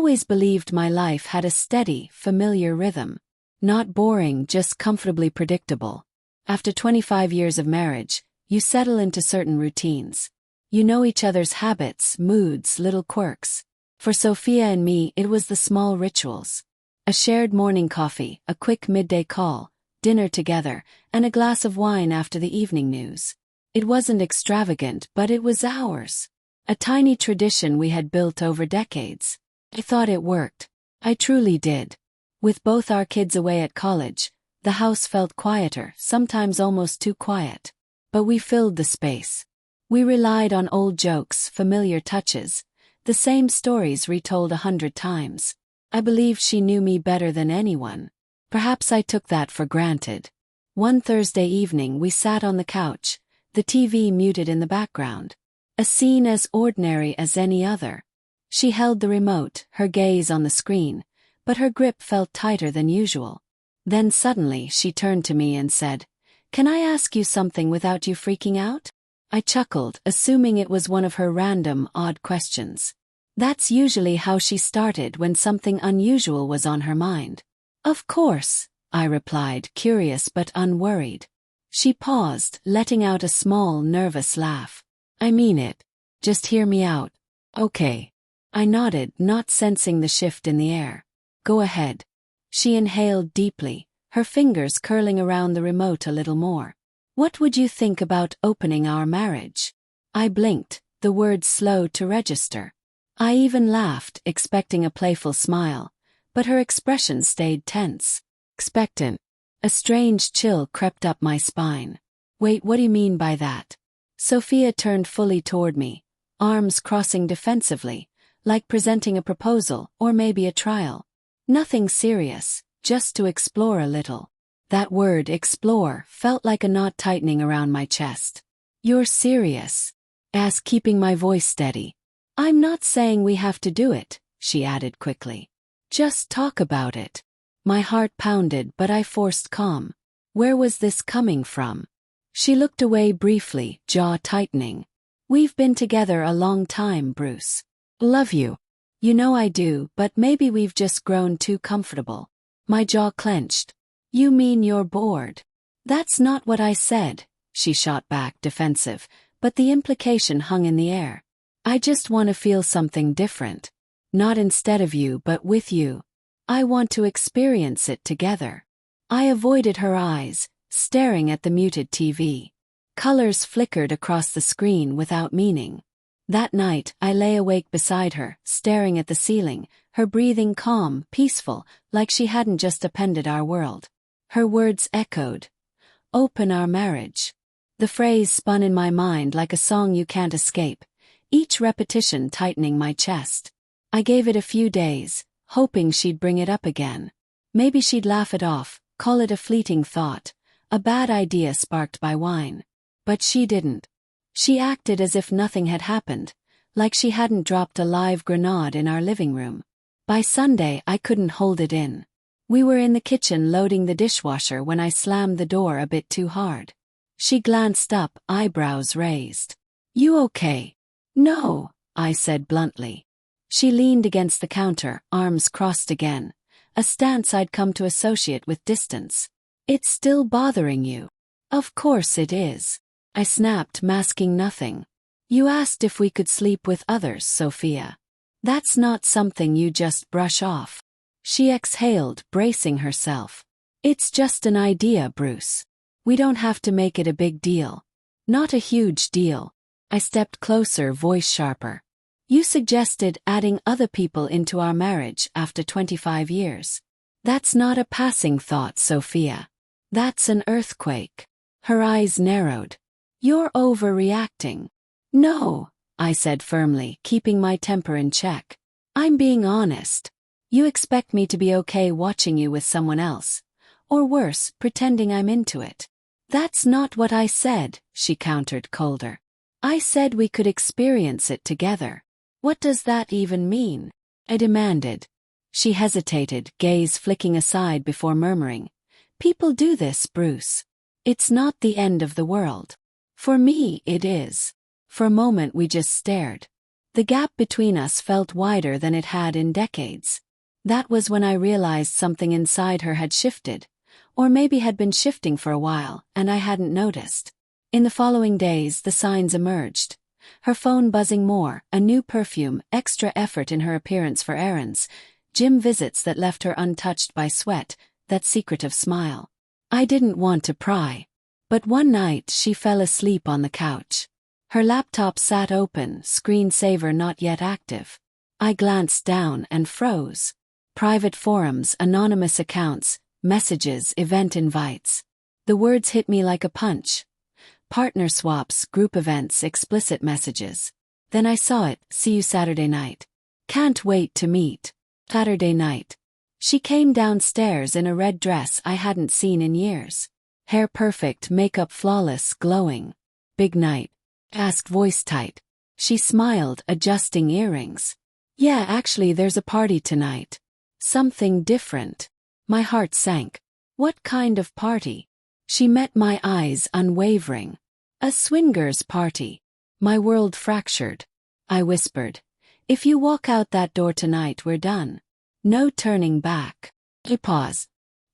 always believed my life had a steady, familiar rhythm. Not boring, just comfortably predictable. After 25 years of marriage, you settle into certain routines. You know each other's habits, moods, little quirks. For Sophia and me, it was the small rituals. A shared morning coffee, a quick midday call, dinner together, and a glass of wine after the evening news. It wasn't extravagant, but it was ours. A tiny tradition we had built over decades. I thought it worked. I truly did. With both our kids away at college, the house felt quieter, sometimes almost too quiet. But we filled the space. We relied on old jokes, familiar touches, the same stories retold 100 times. I believed she knew me better than anyone. Perhaps I took that for granted. One Thursday evening we sat on the couch, the TV muted in the background. A scene as ordinary as any other. She held the remote, her gaze on the screen, but her grip felt tighter than usual. Then suddenly she turned to me and said, "Can I ask you something without you freaking out?" I chuckled, assuming it was one of her random, odd questions. That's usually how she started when something unusual was on her mind. "Of course," I replied, curious but unworried. She paused, letting out a small, nervous laugh. "I mean it. Just hear me out." "Okay." I nodded, not sensing the shift in the air. "Go ahead." She inhaled deeply, her fingers curling around the remote a little more. "What would you think about opening our marriage?" I blinked, the words slow to register. I even laughed, expecting a playful smile, but her expression stayed tense. Expectant. A strange chill crept up my spine. "Wait, what do you mean by that?" Sophia turned fully toward me, arms crossing defensively, like presenting a proposal or maybe a trial. Nothing serious, just to explore a little. That word, explore, felt like a knot tightening around my chest. "You're serious?" asked, keeping my voice steady. "I'm not saying we have to do it," she added quickly. "Just talk about it." My heart pounded, but I forced calm. Where was this coming from? She looked away briefly, jaw tightening. "We've been together a long time, Bruce. Love you. You know I do, but maybe we've just grown too comfortable." My jaw clenched. "You mean you're bored?" "That's not what I said," she shot back, defensive, but the implication hung in the air. "I just want to feel something different. Not instead of you, but with you. I want to experience it together." I avoided her eyes, staring at the muted TV. Colors flickered across the screen without meaning. That night, I lay awake beside her, staring at the ceiling, her breathing calm, peaceful, like she hadn't just upended our world. Her words echoed. "Open our marriage." The phrase spun in my mind like a song you can't escape, each repetition tightening my chest. I gave it a few days, hoping she'd bring it up again. Maybe she'd laugh it off, call it a fleeting thought, a bad idea sparked by wine. But she didn't. She acted as if nothing had happened, like she hadn't dropped a live grenade in our living room. By Sunday, I couldn't hold it in. We were in the kitchen loading the dishwasher when I slammed the door a bit too hard. She glanced up, eyebrows raised. "You okay?" "No," I said bluntly. She leaned against the counter, arms crossed again, a stance I'd come to associate with distance. "It's still bothering you?" "Of course it is," I snapped, masking nothing. "You asked if we could sleep with others, Sophia. That's not something you just brush off." She exhaled, bracing herself. "It's just an idea, Bruce. We don't have to make it a big deal." "Not a huge deal." I stepped closer, voice sharper. "You suggested adding other people into our marriage after 25 years. That's not a passing thought, Sophia. That's an earthquake." Her eyes narrowed. "You're overreacting." "No," I said firmly, keeping my temper in check. "I'm being honest. You expect me to be okay watching you with someone else. Or worse, pretending I'm into it." "That's not what I said," she countered colder. "I said we could experience it together." "What does that even mean?" I demanded. She hesitated, gaze flicking aside before murmuring. "People do this, Bruce. It's not the end of the world. For me, it is." For a moment we just stared. The gap between us felt wider than it had in decades. That was when I realized something inside her had shifted, or maybe had been shifting for a while, and I hadn't noticed. In the following days, the signs emerged. Her phone buzzing more, a new perfume, extra effort in her appearance for errands, gym visits that left her untouched by sweat, that secretive smile. I didn't want to pry. But one night she fell asleep on the couch. Her laptop sat open, screensaver not yet active. I glanced down and froze. Private forums, anonymous accounts, messages, event invites. The words hit me like a punch. Partner swaps, group events, explicit messages. Then I saw it, see you Saturday night. Can't wait to meet. Saturday night. She came downstairs in a red dress I hadn't seen in years. Hair perfect, makeup flawless, glowing. Big night. Asked voice tight. She smiled, adjusting earrings. Yeah, actually there's a party tonight. Something different. My heart sank. What kind of party? She met my eyes, unwavering. A swingers party. My world fractured. I whispered. If you walk out that door tonight, we're done. No turning back. I paused.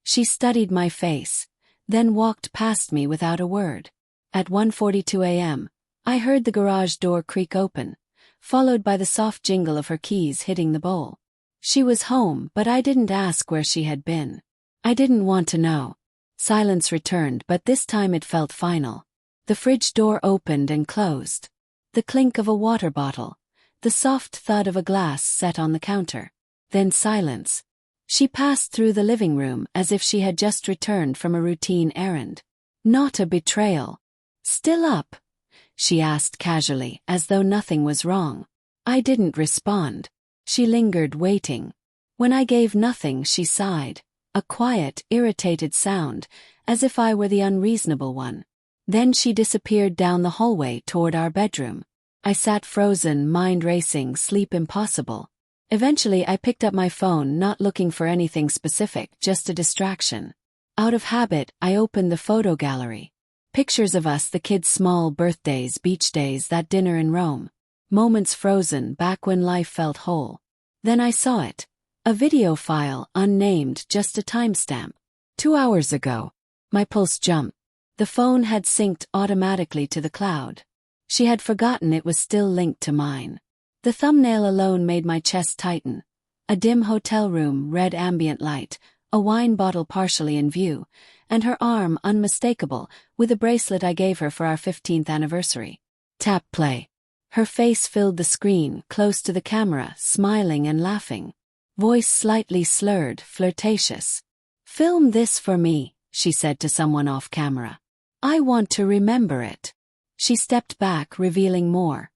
She studied my face, then walked past me without a word. At 1:42 a.m., I heard the garage door creak open, followed by the soft jingle of her keys hitting the bowl. She was home, but I didn't ask where she had been. I didn't want to know. Silence returned, but this time it felt final. The fridge door opened and closed. The clink of a water bottle. The soft thud of a glass set on the counter. Then silence. She passed through the living room as if she had just returned from a routine errand. Not a betrayal. Still up? She asked casually, as though nothing was wrong. I didn't respond. She lingered, waiting. When I gave nothing, she sighed. A quiet, irritated sound, as if I were the unreasonable one. Then she disappeared down the hallway toward our bedroom. I sat frozen, mind racing, sleep impossible. Eventually I picked up my phone, not looking for anything specific, just a distraction. Out of habit, I opened the photo gallery. Pictures of us, the kids' small birthdays, beach days, that dinner in Rome. Moments frozen back when life felt whole. Then I saw it. A video file, unnamed, just a timestamp. 2 hours ago. My pulse jumped. The phone had synced automatically to the cloud. She had forgotten it was still linked to mine. The thumbnail alone made my chest tighten. A dim hotel room, red ambient light, a wine bottle partially in view, and her arm unmistakable, with a bracelet I gave her for our 15th anniversary. Tap play. Her face filled the screen, close to the camera, smiling and laughing. Voice slightly slurred, flirtatious. Film this for me, she said to someone off camera. I want to remember it. She stepped back, revealing more.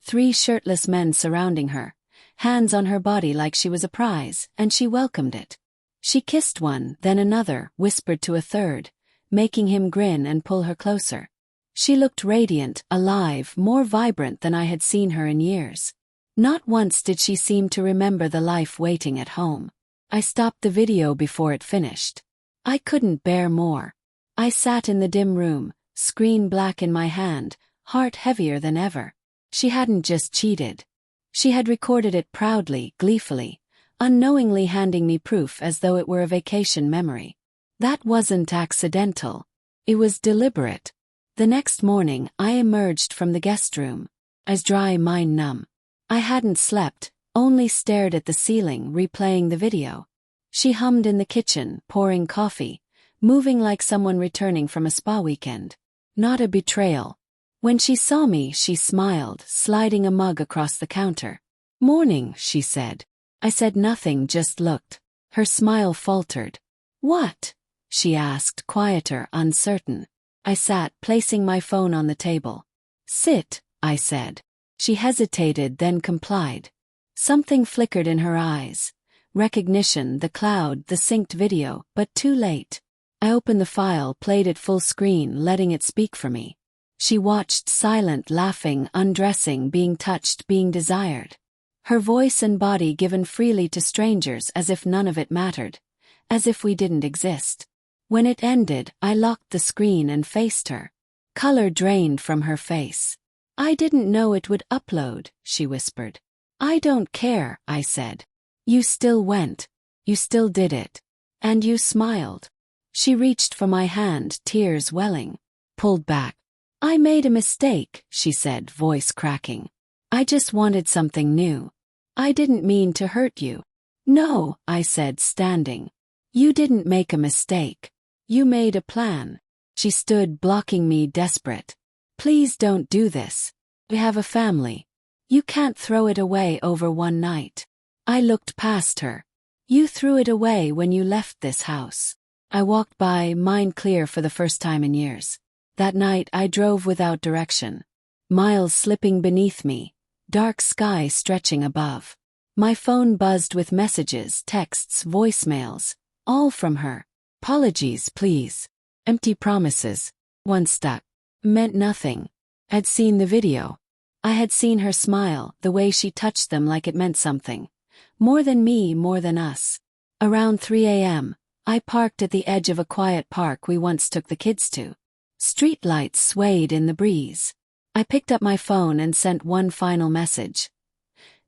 3 shirtless men surrounding her, hands on her body like she was a prize, and she welcomed it. She kissed one, then another, whispered to a third, making him grin and pull her closer. She looked radiant, alive, more vibrant than I had seen her in years. Not once did she seem to remember the life waiting at home. I stopped the video before it finished. I couldn't bear more. I sat in the dim room, screen black in my hand, heart heavier than ever. She hadn't just cheated. She had recorded it proudly, gleefully, unknowingly handing me proof as though it were a vacation memory. That wasn't accidental. It was deliberate. The next morning, I emerged from the guest room. Eyes dry, mind numb. I hadn't slept, only stared at the ceiling, replaying the video. She hummed in the kitchen, pouring coffee, moving like someone returning from a spa weekend. Not a betrayal. When she saw me, she smiled, sliding a mug across the counter. Morning, she said. I said nothing, just looked. Her smile faltered. What? She asked, quieter, uncertain. I sat, placing my phone on the table. Sit, I said. She hesitated, then complied. Something flickered in her eyes. Recognition, the cloud, the synced video, but too late. I opened the file, played it full screen, letting it speak for me. She watched, silent, laughing, undressing, being touched, being desired. Her voice and body given freely to strangers as if none of it mattered. As if we didn't exist. When it ended, I locked the screen and faced her. Color drained from her face. I didn't know it would upload, she whispered. I don't care, I said. You still went. You still did it. And you smiled. She reached for my hand, tears welling. Pulled back. I made a mistake, she said, voice cracking. I just wanted something new. I didn't mean to hurt you. No, I said, standing. You didn't make a mistake. You made a plan. She stood, blocking me, desperate. Please don't do this. We have a family. You can't throw it away over one night. I looked past her. You threw it away when you left this house. I walked by, mind clear for the first time in years. That night I drove without direction. Miles slipping beneath me. Dark sky stretching above. My phone buzzed with messages, texts, voicemails. All from her. Apologies, please. Empty promises. One stuck. Meant nothing. I'd seen the video. I had seen her smile, the way she touched them like it meant something. More than me, more than us. Around 3 a.m., I parked at the edge of a quiet park we once took the kids to. Streetlights swayed in the breeze. I picked up my phone and sent one final message.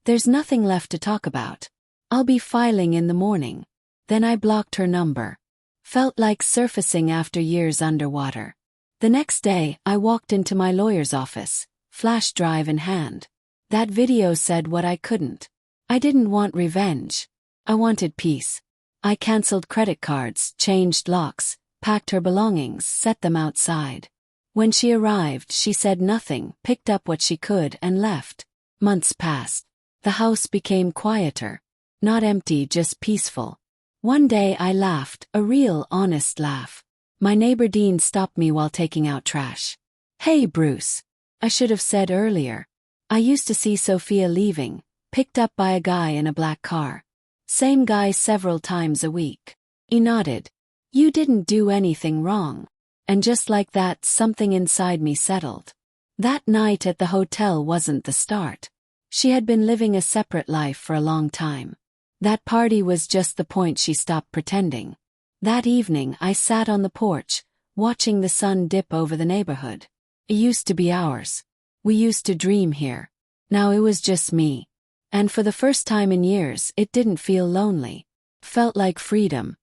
There's nothing left to talk about. I'll be filing in the morning. Then I blocked her number. Felt like surfacing after years underwater. The next day, I walked into my lawyer's office, flash drive in hand. That video said what I couldn't. I didn't want revenge. I wanted peace. I canceled credit cards, changed locks, packed her belongings, set them outside. When she arrived, she said nothing, picked up what she could and left. Months passed. The house became quieter. Not empty, just peaceful. One day I laughed, a real, honest laugh. My neighbor Dean stopped me while taking out trash. Hey, Bruce. I should have said earlier. I used to see Sophia leaving, picked up by a guy in a black car. Same guy several times a week. He nodded. You didn't do anything wrong. And just like that, something inside me settled. That night at the hotel wasn't the start. She had been living a separate life for a long time. That party was just the point she stopped pretending. That evening I sat on the porch, watching the sun dip over the neighborhood. It used to be ours. We used to dream here. Now it was just me. And for the first time in years, it didn't feel lonely. Felt like freedom.